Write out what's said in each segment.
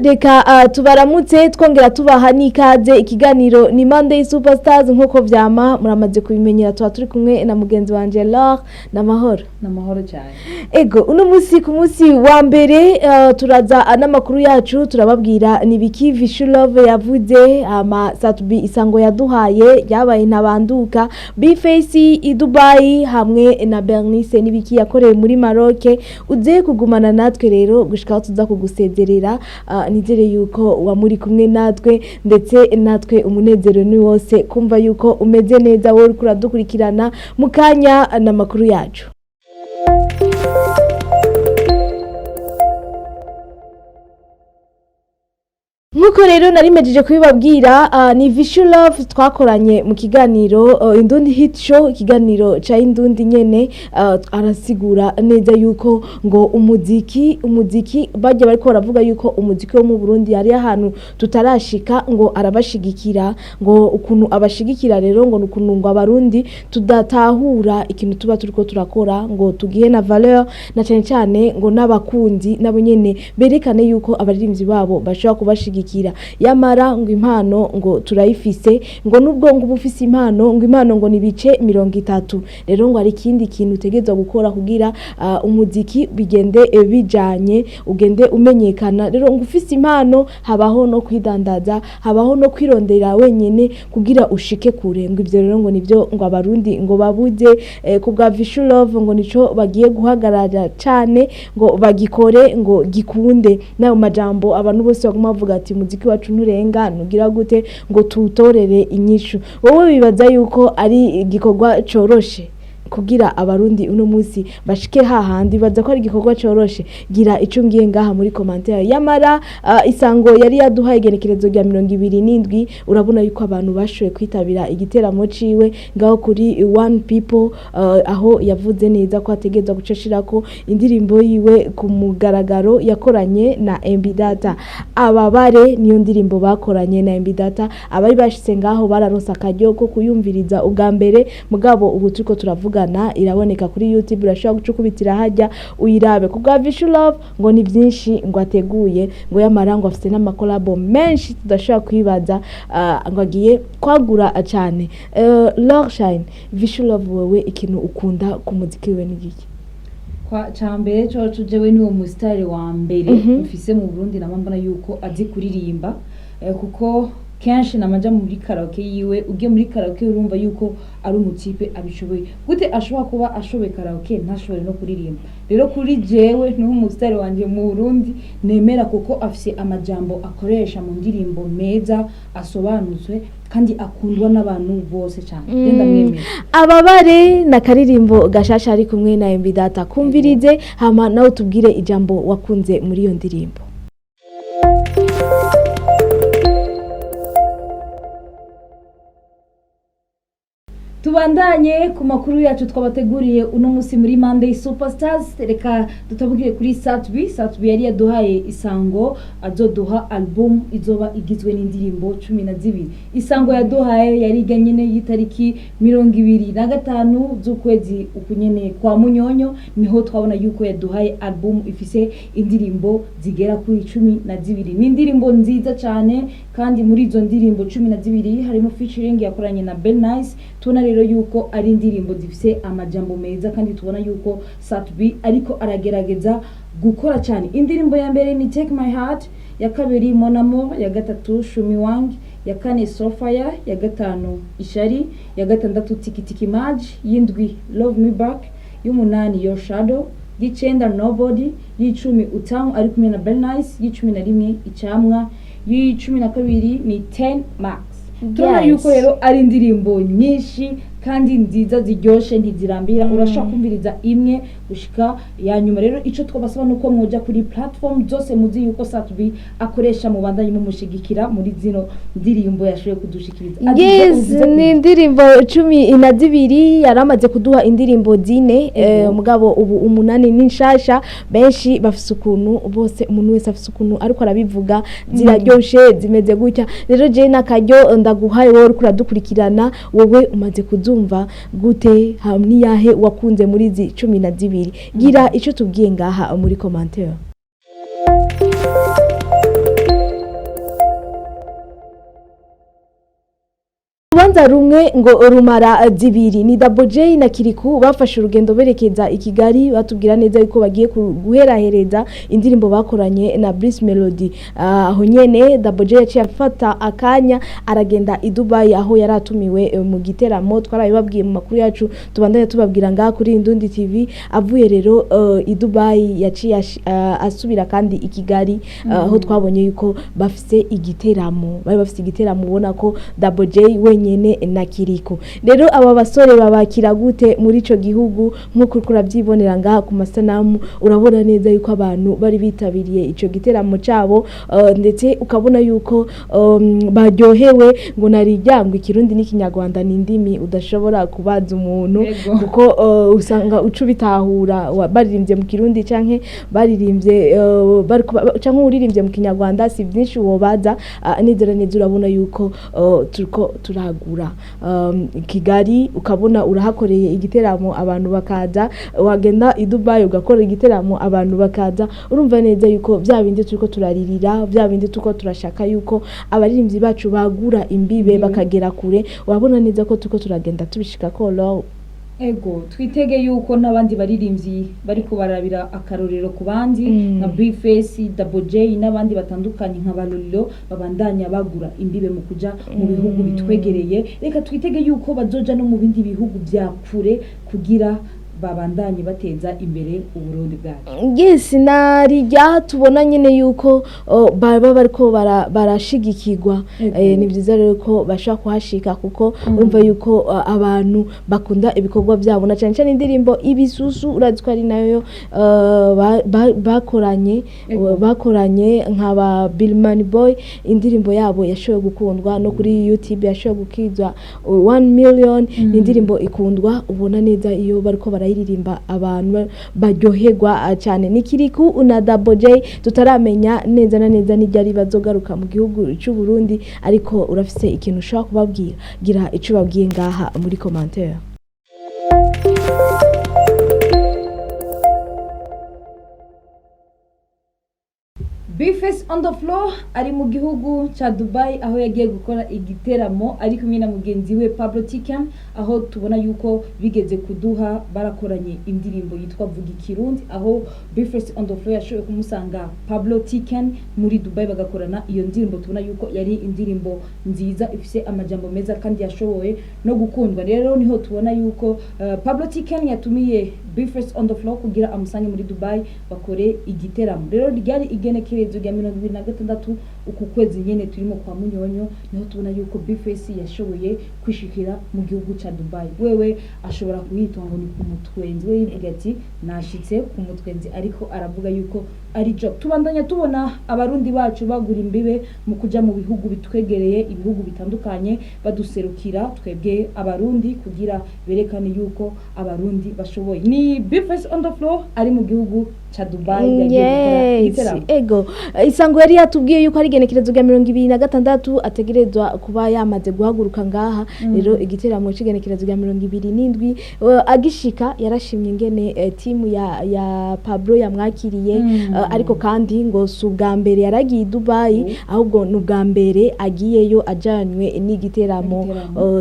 reka tubaramutse twongera tubaha n'ikaze ikiganiro ni Monday SuperStars nkuko vyama muramaze kubimenyera tuba turi kumwe na mugenzi wanje Laure namahoro cyane. Ego uno musi ku musi wa mbere turaza n'amakuru yacu turababwira nibiki Vichou Love yavuze ama Sat-B isango yaduhaye yabaye ntabanduka Bface i Dubai hamwe na Bernice nibiki yakoreye muri Maroc uze kugumana natwe rero gushika tuza kugusezerera nizere yuko wamuri kumwe natwe ndetse natwe umunezero ni wose kumva yuko umeze neza wowe uri kuradukurikirana mukanya na makuru yacu. Nkuko rero narimejeje kubibabwira ni Vichou Love twakoranye mu kiganiro Indundi Hit Show ikiganiro cha Indundi nyene arasigura neza yuko ngo umuziki bajye bariko baravuga yuko umuziki wo mu Burundi yari ahantu tutarashika ngo arabashigikira ngo ukuntu abashigikira rero ngo nukuntu ngo abarundi tudatahura ikintu tuba turiko turakora ngo tugihe na valeur na cyane ngo n'abakundi nabo nyene berekane yuko abaririmbyi babo bashobora kubashigikira yamara ngo impano ngo turayifise ngo nubwo ngo ubufise impano ngo nibice 30 rero ngo ari kindi kintu utegezwa gukora kugira umuziki bigende bijanye ugende umenyekana rero ngo ufise impano habaho no kwidandaza habaho no kwirondera wenyene kugira ushike kure ngo ivyo rero ngo nivyo ngo abarundi ngo babuze kubwa Vichou Love ngo nico bagiye guhagarara cyane ngo bagikore ngo gikunde nayo majambo abantu bose baguma bavuga ati muziki wacu nturenga nugira gute ngo tutorere inyishu wowe bibaza yuko ari igikorwa coroshe kugira abarundi uno musi bashike hahandi baza ko ari igikorwa coroshe gira ico ngiye ngaha muri commentaire yamara isango yari yaduhaye igenekerezo rya 27 urabona yuko abantu bashoye kwitabira igiteramo ciwe ngaho kuri One People aho yavuze neza ko ategeza gucashirako indirimbo yiwe ku mugaragaro yakoranye na MB Data ababare niyo ndirimbo bakoranye na MB Data abari bashitse ngaho bararonsa akaryo ko kuyumviriza ubwa mbere mugabo ubu turiko turavuga iraboneka kuri YouTube urashobora gucukubitira hajya uyirabe kubwa Vichou Love ngo ni byinshi ngo ateguye ngo yamarango afite n'amakolabo menshi tudashobora kwibaza ngo agiye kwagura cyane Laure Shine Vichou Love wewe ikintu ukunda ku muziki we n'igiki kwa cambere cyo jewe ni umustar wa mbere mfise mu Burundi namambona yuko azi kuririmba kuko kenshi namaja muri karaoke yiwe ugiye muri karaoke urumva yuko ari umutipe abishoboye gute ashobora kuba ashoboye karaoke ntashobore no kuririmba rero kuri jewe ni umustar wanje mu Burundi nemera kuko afise amajambo akoresha mu ndirimbo meza asobanutse kandi akundwa n'abantu bose cyane ndenda mwemera ababare na karirimbo gashasha ari kumwe na MB Data kumvirize hama nawe tubwire ijambo wakunze muri iyo ndirimbo. Tubandanye ku makuru yacu twabateguriye uno musi muri Monday SuperStars reka dutabugire kuri Sat-B yari yaduhaye isango azoduha album izoba igizwe n'indirimbo 12 isango yaduhaye yari ganyene yitariki 25 z'ukwezi ukunyene kwa munyonyo niho twabona yuko yaduhaye album ifise indirimbo zigera kuri 12 ni indirimbo nziza cyane kandi muri izo ndirimbo 12 harimo featuring yakoranye na Bernice tuna rero yuko ari indirimbo zifise amajambo meza kandi tubona yuko Sat-B ariko aragerageza gukora cyane indirimbo ya mbere ni Take My Heart ya kabiri Mon Amour ya gatatu Shumi Wang ya kane Sofia ya gatanu Ishari ya gatandatu Tiki Tiki Maj yindwi Love Me Back y'umunani Your Shadow y'icenda Nobody y'icumi Utamu ari kumwe na Bernice y'icumi na rimwe Icamwa y'icumi na kabiri ni 10 Max. Tuna yuko rero ari indirimbo nyinshi kandi nziza ziryoshe ntizirambira urashaka kumviriza imwe gushika ya nyuma rero ico twabasaba nuko mwoja kuri platform zose muzi yuko Sat-B akoresha mu bandanye mu mushigikira muri zino ndirimbo yashoye kudushikiriza. Yes ni indirimbo 12 yaramaze kuduha indirimbo zine mugabo ubu umunani n'inshasha benshi bafise ukuntu bose umuntu wese afise ukuntu ariko arabivuga ziraryoshe zimeze gutya rero je nakaryo ndaguhaye wowe uri kuradukurikirana wowe umaze kuzumva gute hamwe yahe wakunze muri zi 12 gira ico tubwiye ngaha muri commentaire. ubanza rumwe ngo rumara zibiri ni Double J na Kiriku bafashe urugendo berekeza i Kigali batubwira neza yuko bagiye guherahereza indirimbo bakoranye na Bruce Melody. Aho nyene Double J yaciye afata akanya aragenda i Dubai aho yaratumiwe mu giteramo twarabibabwiye mu makuru yacu tubandanya tubabwira ngaha kuri Indundi TV. Avuye rero i Dubai yaciye asubira kandi i Kigali aho twabonye yuko bafise igiteramo ubona ko Double J wenyene na Kiriko. Rero aba basore babakira gute muri ico gihugu nkuko kurabyibonera ngaha ku masanamu urabona neza yuko abantu bari bitabiriye ico giteramo cabo ndetse ukabona yuko baryohewe ngo narijyangwa ikirundi n'ikinyarwanda n'indimi udashobora kubaza umuntu kuko usanga ucubitahura baririmbye mu kirundi canke baririmbye canke uririmbye mu kinyarwanda si byinshi wobaza nizera neza urabona yuko turiko turagura Kigali ukabona urahakoreye igiteramo abantu bakaza wagenda i Dubai ugakora igiteramo abantu bakaza urumva neza yuko bya bindi turiko turaririra bya bindi turiko turashaka yuko abaririmbyi bacu bagura imbibe bakagera kure wabona neza ko turiko turagenda tubishika ko ego twitege yuko n'abandi baririmbyi bari kubarabira akarorero ku bandi nka Bface Double J n'abandi batandukanye nka Balolilo babandanya bagura imbibe mu kuja mu bihugu bitwegereye. Reka twitege yuko bazoja no mu bindi bihugu bya kure kugira babandanye bateza imbere uburundi bwacu. Yes, narijya tubona nyene yuko baba bariko barashigikirwa ni byiza rero ko bashaka kuhashika kuko urumva yuko abantu bakunda ibikorwa byabo na cyane cyane indirimbo ibisusu uraziko ari nayo bakoranye nk'aba Billman Boy indirimbo yabo yashoboye gukundwa no kuri YouTube yashoboye gukizwa 1 million indirimbo ikundwa ubona neza iyo bariko barayiririmba abantu baryoherwa cyane. Ni Kiriku na Double J tutaramenya neza na neza nijya bazogaruka mu gihugu cy'u Burundi ariko urafise ikintu ushaka kubabwira gira ico babwiye ngaha muri commentaire. Bface on the floor ari mu gihugu cha Dubai aho yagiye gukora igiteramo ari kumwe na mugenzi we Pablo Tikan aho tubona yuko bigeze kuduha barakoranye indirimbo yitwa Vuga Ikirundi aho Bface on the floor yashoboye kumusanga Pablo Tikan muri Dubai bagakorana iyo ndirimbo tubona yuko yari indirimbo nziza ifise amajambo meza kandi yashoboye no gukundwa. Rero niho tubona yuko Pablo Tikan yatumiye Bface on the floor kugira amusange muri Dubai bakore igiteramo. Rero ryari igenekerezo rya 2026 uku kwezi nyene turimo kwa Munyonyo niho tubona yuko Bface yashoboye kwishikira mu gihugu cha Dubai. Wewe ashobora kuyitonga ni ku mutwenzi we yivuga ati nashitse ku mutwenzi ariko aravuga yuko ari job. Tubandanya tubona abarundi bacu bagura imbibe mu kuja mu bihugu bitwegereye ibihugu bitandukanye baduserukira twebwe abarundi kugira berekane yuko abarundi bashoboye. Ni Bface on the floor ari mu gihugu cha Dubai yagiye gukora ego isango yari yatubwiye yuko ari genekerezo rya 2026 ategerezwa kuba yamaze guhaguruka ngaha. Rero igiteramo cy'igenekerezo rya 2027 agishika yarashimye ingene timu ya Pablo yamwakiriye ariko kandi ngo subwa mbere yaragiye Dubai ahubwo n'ubwa mbere agiyeyo ajanywe n'igiteramo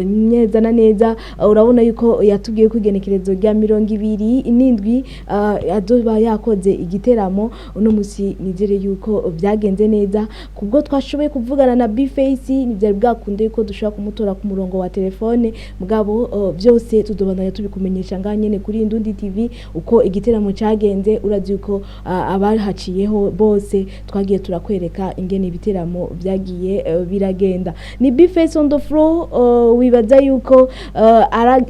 neza na neza. Urabona yuko yatubwiye ko igenekerezo rya 2027 azoba yakoze igiteramo uno musi nizere yuko byagenze neza kubwo twashoboye kuvugana na Bface nibyari bwakunde yuko dushobora kumutora ku murongo wa telefone mugabo byose tudobandanya tubikumenyesha nganyene kuri Indundi TV uko igiteramo cyagenze urazi yuko abahaciyeho bose twagiye turakwereka ingene ibiteramo byagiye biragenda. Ni Bface on the floor wibaza yuko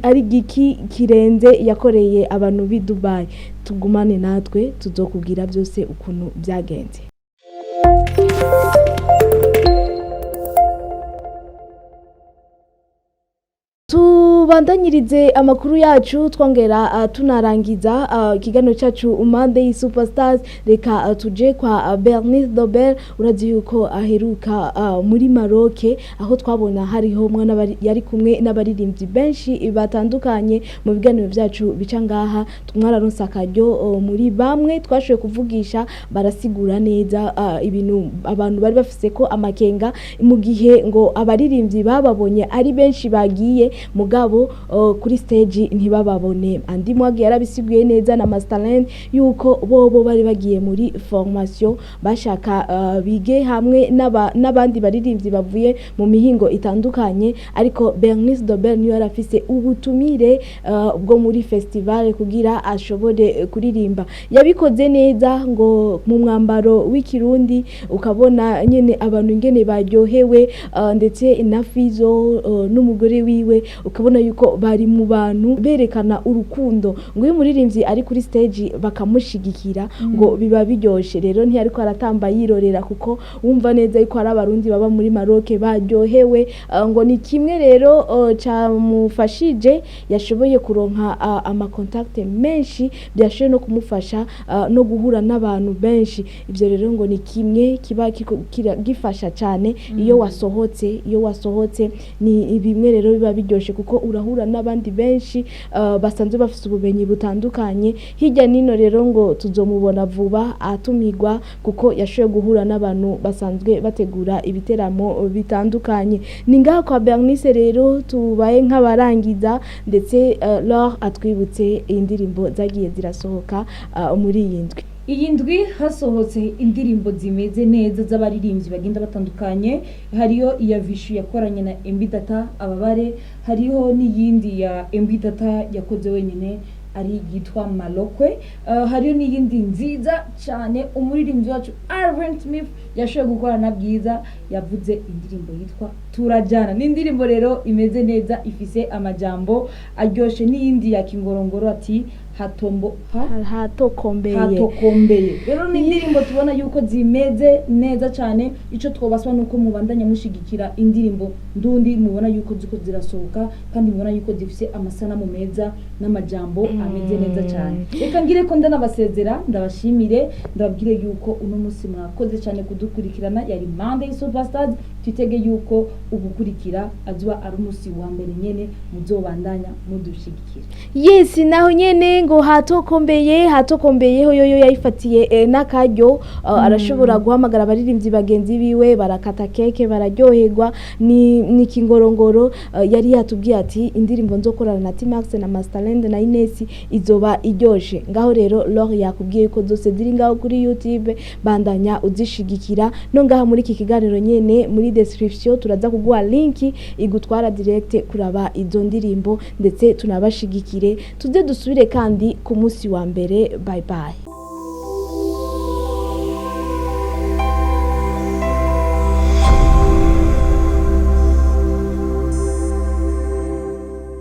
ari giki kirenze yakoreye abantu bi Dubai. Tugumane natwe tuzokubwira byose ukuntu byagenze. tubandanyirize amakuru yacu twongera tunarangiza ikiganiro cyacu Monday Superstars. Reka tuje kwa Bernice Dobel, urazi yuko aheruka muri Maroc, aho twabona hariho mwana yari kumwe n'abaririmbyi benshi batandukanye mu biganiro byacu bica ngaha. Twararonse akaryo muri bamwe twashoboye kuvugisha, barasigura neza ibintu abantu bari bafise ko amakenga mu gihe ngo abaririmbyi bababonye ari benshi bagiye mugabo kuri stage ntibababone. Andi mwagi yarabisiguye neza na Masterland yuko bobo bari bagiye muri formation bashaka bige hamwe n'abandi baririmbyi bavuye mu mihingo itandukanye, ariko Bernice Dobel niyo yarafise ubutumire bwo muri festival kugira ashobore kuririmba. Yabikoze neza ngo mu mwambaro w'ikirundi, ukabona nyene abantu ingene baryohewe, ndetse na Fizo n'umugore wiwe ukabona yuko bari mu bantu berekana urukundo. Ngo uyu muririmbyi ari kuri stage bakamushigikira ngo biba biryoshe. Rero ntiyariko aratamba yirorera, kuko wumva neza yuko ari abarundi baba muri Maroc baryohewe. Ngo ni kimwe rero camufashije, yashoboye kuronka ama contact menshi byashoboye no kumufasha no guhura n'abantu benshi. Ivyo rero ngo ni kimwe kiba gifasha cyane iyo wasohotse ni bimwe rero biba biryoshe, kuko urahura n'abandi benshi basanzwe bafite ubumenyi butandukanye hirya nino. Rero ngo tuzomubona vuba atumigwa, kuko yashoboye guhura n'abantu basanzwe bategura ibiteramo bitandukanye. Ni ngaha kwa Bernice rero tubaye nk'abarangiza, ndetse Laure atwibutse indirimbo zagiye zirasohoka muri iyi ndwi. Hasohotse indirimbo zimeze neza z'abaririmbyi bagenda batandukanye. Hariyo iya Vichou yakoranye na Data Ababare, hariho n'iyindi ya Data yakoze wenyine ari yitwa Malokwe, hariyo n'iyindi nziza cyane umuririmbyi wacu Aaron Smith yashoboye gukorana Bwiza, yavuze indirimbo yitwa Turajana. Ni indirimbo rero imeze neza, ifise amajambo aryoshe. N'iyindi ya Kingorongoro ati hatokombeye. Rero ni indirimbo tubona yuko zimeze neza cyane. Ico twobaswa nuko mubandanya mushigikira indirimbo ndundi, mubona yuko ziko zirasohoka, kandi mubona yuko zifise amasanamu meza n'amajambo ameze neza cyane. Reka ngire ko ndanabasezera, ndabashimire, ndababwire yuko uno musi mwakoze cyane kudukurikirana. Yari Monday Superstars, twitege yuko ubukurikira azuba ari umusi wa mbere nyene muzobandanya mudushigikira. Yes, naho nyene ngo hatokombeye yoyo yayifatiye n'akaryo. Arashobora guhamagara abaririmbyi bagenzi biwe, barakata keke, bararyoherwa. Ni Kingorongoro yari yatubwiye ati indirimbo nzokorana na T-Max na Masterland na Ines izoba iryoshe. Ngaho rero Laure yakubwiye ko zose ziri ngaho kuri YouTube, bandanya uzishigikira. No ngaha muri iki kiganiro nyene muri description turaza kuguha link igutwara direct kuraba izo ndirimbo, ndetse tunabashigikire. Tuze dusubire kandi ku munsi wa mbere. Bye bye.